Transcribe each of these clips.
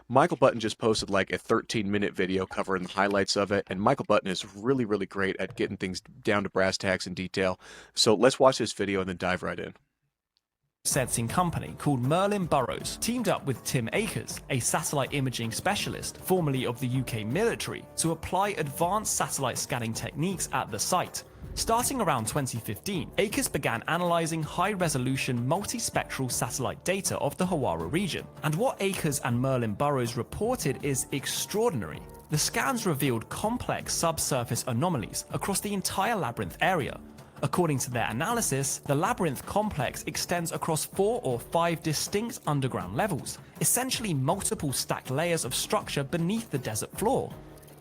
Michael Button just posted like a 13-minute video covering the highlights of it, and Michael Button is really, really great at getting things down to brass tacks and detail. So let's watch this video and then dive right in. Sensing company called Merlin Burrows teamed up with Tim Akers, a satellite imaging specialist formerly of the UK military, to apply advanced satellite scanning techniques at the site. Starting around 2015, Akers began analysing high-resolution multispectral satellite data of the Hawara region, and what Akers and Merlin Burrows reported is extraordinary. The scans revealed complex subsurface anomalies across the entire Labyrinth area. According to their analysis, the Labyrinth complex extends across 4 or 5 distinct underground levels, essentially multiple stacked layers of structure beneath the desert floor.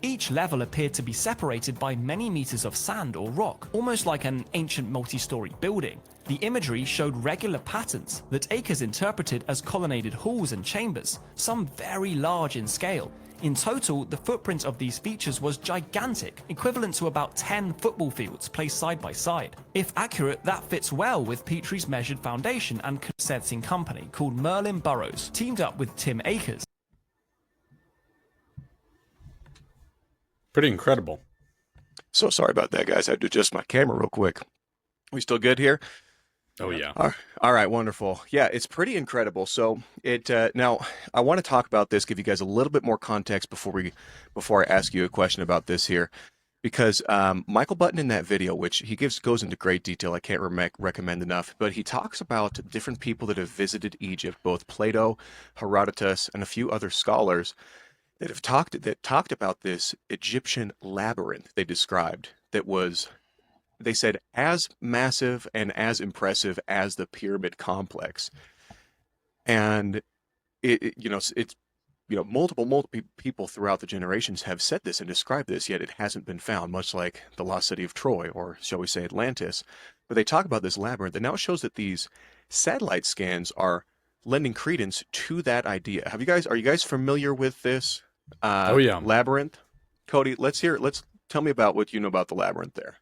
Each level appeared to be separated by many meters of sand or rock, almost like an ancient multi-story building. The imagery showed regular patterns that Akers interpreted as colonnaded halls and chambers, some very large in scale. In total, the footprint of these features was gigantic, equivalent to about 10 football fields placed side by side. If accurate, that fits well with Petrie's measured foundation and sensing company called Merlin Burrows, teamed up with Tim Akers. Pretty incredible. So sorry about that, guys. I had to adjust my camera real quick. We still good here? Oh, yeah. All right, wonderful. Yeah, it's pretty incredible. So now I want to talk about this, give you guys a little bit more context before I ask you a question about this here, because Michael Button in that video, which he goes into great detail, I can't recommend enough, but he talks about different people that have visited Egypt, both Plato, Herodotus, and a few other scholars that have talked about this Egyptian labyrinth they described that was, they said, as massive and as impressive as the pyramid complex. And multiple people throughout the generations have said this and described this, yet it hasn't been found, much like the lost city of Troy, or shall we say Atlantis. But they talk about this labyrinth, and now it shows that these satellite scans are lending credence to that idea. Are you guys familiar with this Oh, yeah. labyrinth? Cody, let's tell me about what you know about the labyrinth there.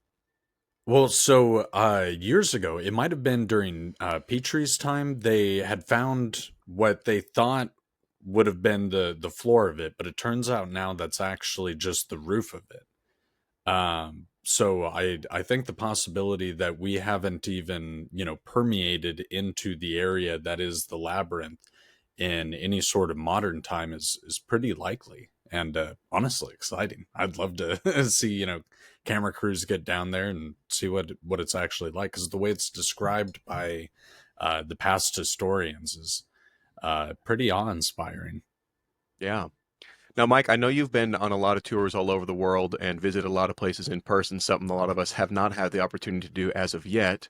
Well, so years ago, it might have been during Petrie's time, they had found what they thought would have been the floor of it, but it turns out now that's actually just the roof of it. So I think the possibility that we haven't even, permeated into the area that is the labyrinth in any sort of modern time is pretty likely, and honestly exciting. I'd love to see, camera crews get down there and see what it's actually like, because the way it's described by the past historians is pretty awe-inspiring. Yeah. Now, Mike, I know you've been on a lot of tours all over the world and visited a lot of places in person, something a lot of us have not had the opportunity to do as of yet.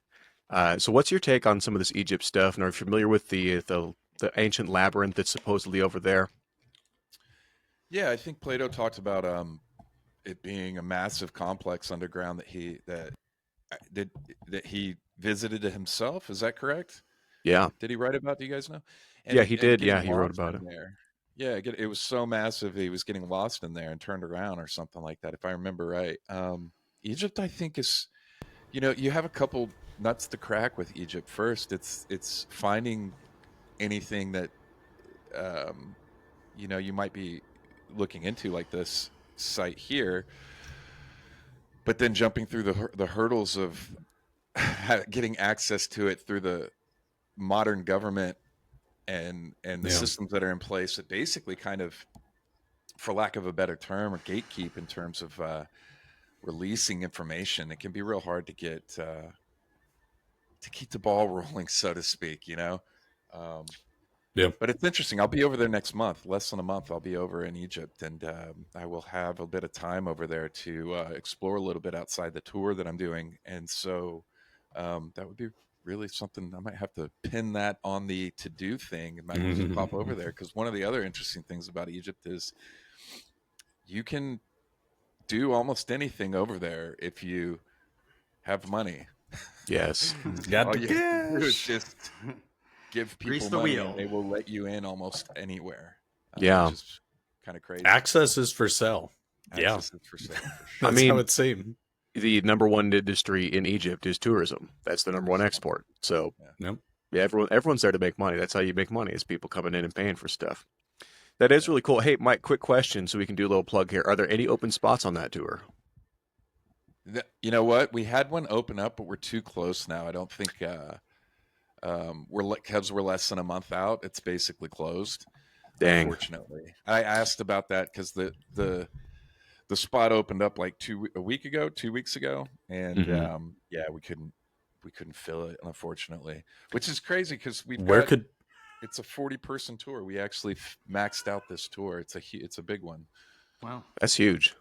So what's your take on some of this Egypt stuff? And are you familiar with the ancient labyrinth that's supposedly over there? Yeah, I think Plato talked about it being a massive complex underground that he visited himself. Is that correct? Yeah. Did he write about? Do you guys know? Yeah, he did. Getting Yeah, he wrote lost about in it. there. Yeah, it was so massive he was getting lost in there and turned around or something like that, if I remember right. Egypt, I think, is, you have a couple nuts to crack with Egypt. First, it's finding anything that you might be looking into, like this site here, but then jumping through the hurdles of getting access to it through the modern government and the systems that are in place that basically kind of, for lack of a better term, or gatekeep in terms of releasing information. It can be real hard to get to keep the ball rolling, so to speak. Yeah. But it's interesting. I'll be over there next month, less than a month. I'll be over in Egypt, and I will have a bit of time over there to explore a little bit outside the tour that I'm doing. And so that would be really something. I might have to pin that on the to-do thing and might just pop over there, because one of the other interesting things about Egypt is you can do almost anything over there if you have money. Yes. All you have to do is just give people the money wheel. and they will let you in almost anywhere. Yeah. Which is kind of crazy. Access is for sale. Access is for sale, for sure. That's how it seemed. The number one industry in Egypt is tourism. That's the number one export. So Yep. yeah, everyone's there to make money. That's how you make money, is people coming in and paying for stuff. That is really cool. Hey, Mike, quick question so we can do a little plug here. Are there any open spots on that tour? You know what? We had one open up, but we're too close now. I don't think because we're less than a month out. It's basically closed, Dang. unfortunately. I asked about that because the spot opened up like 2 weeks ago, and yeah, we couldn't fill it, unfortunately, which is crazy because Where could it's a 40-person tour. We actually maxed out this tour. It's a big one. Wow. That's huge.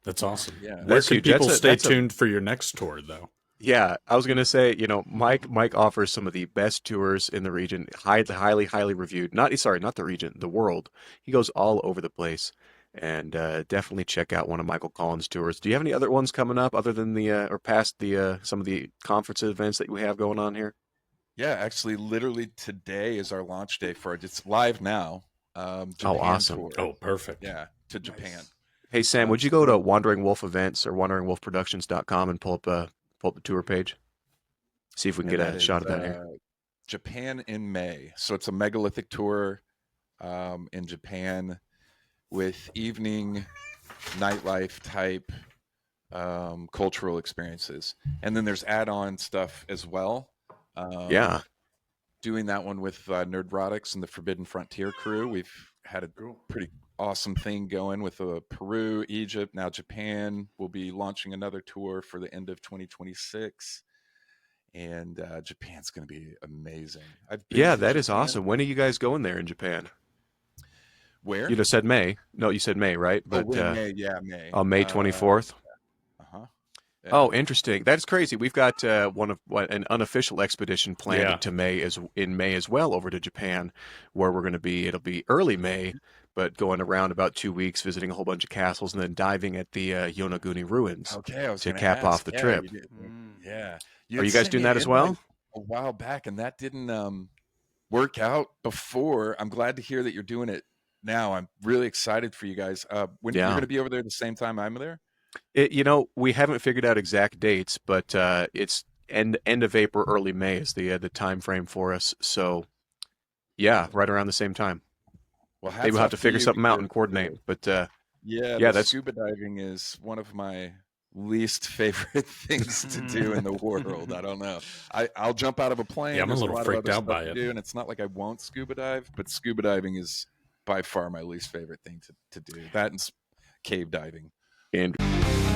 That's awesome. Yeah. Where That's could huge. people stay That's a tuned for your next tour, though? Yeah, I was gonna say, Mike offers some of the best tours in the region, highly reviewed. Not the region, the world. He goes all over the place, and definitely check out one of Michael Collins' tours. Do you have any other ones coming up other than the or past the some of the conference events that we have going on here? Yeah, actually, literally today is our launch day for it. It's live now. Japan awesome. tour. Oh, perfect. Yeah, to Japan. Hey Sam, would you go to Wandering Wolf Events or wanderingwolfproductions.com and pull up the tour page? See if we can And get that a shot is, of that here. Japan in May. So it's a megalithic tour in Japan with evening nightlife type cultural experiences. And then there's add-on stuff as well. Yeah. Doing that one with Nerdrotics and the Forbidden Frontier crew. We've had a pretty awesome thing going with Peru, Egypt, now Japan. We'll be launching another tour for the end of 2026. And Japan's going to be amazing. I've been Yeah, to that is Japan. awesome. When are you guys going there in Japan? Where? You just said May. No, you said May, right? But May. Yeah, May. on May 24th. Uh-huh. Yeah. Oh, interesting. That's crazy. We've got an unofficial expedition planned Yeah. to in May as well over to Japan, where we're going to be. It'll be early May, but going around about 2 weeks, visiting a whole bunch of castles, and then diving at the Yonaguni ruins Okay, I was to gonna cap ask. off the Yeah, trip. you did. Yeah. Are had you guys sent doing me that an as well? invite a while back, and that didn't work out before. I'm glad to hear that you're doing it now. I'm really excited for you guys. When you're Yeah. going to be over there the same time I'm there? We haven't figured out exact dates, but it's end of April, early May is the time frame for us. So, yeah, right around the same time. Well, Maybe we'll hats have off to figure you something out because and coordinate. But yeah, yeah, the that's scuba diving is one of my least favorite things to do in the world. I don't know. I'll jump out of a plane. Yeah, I'm a There's little lot of freaked other out stuff by to it. do, and it's not like I won't scuba dive, but scuba diving is by far my least favorite thing to do. That and cave diving. Andrew.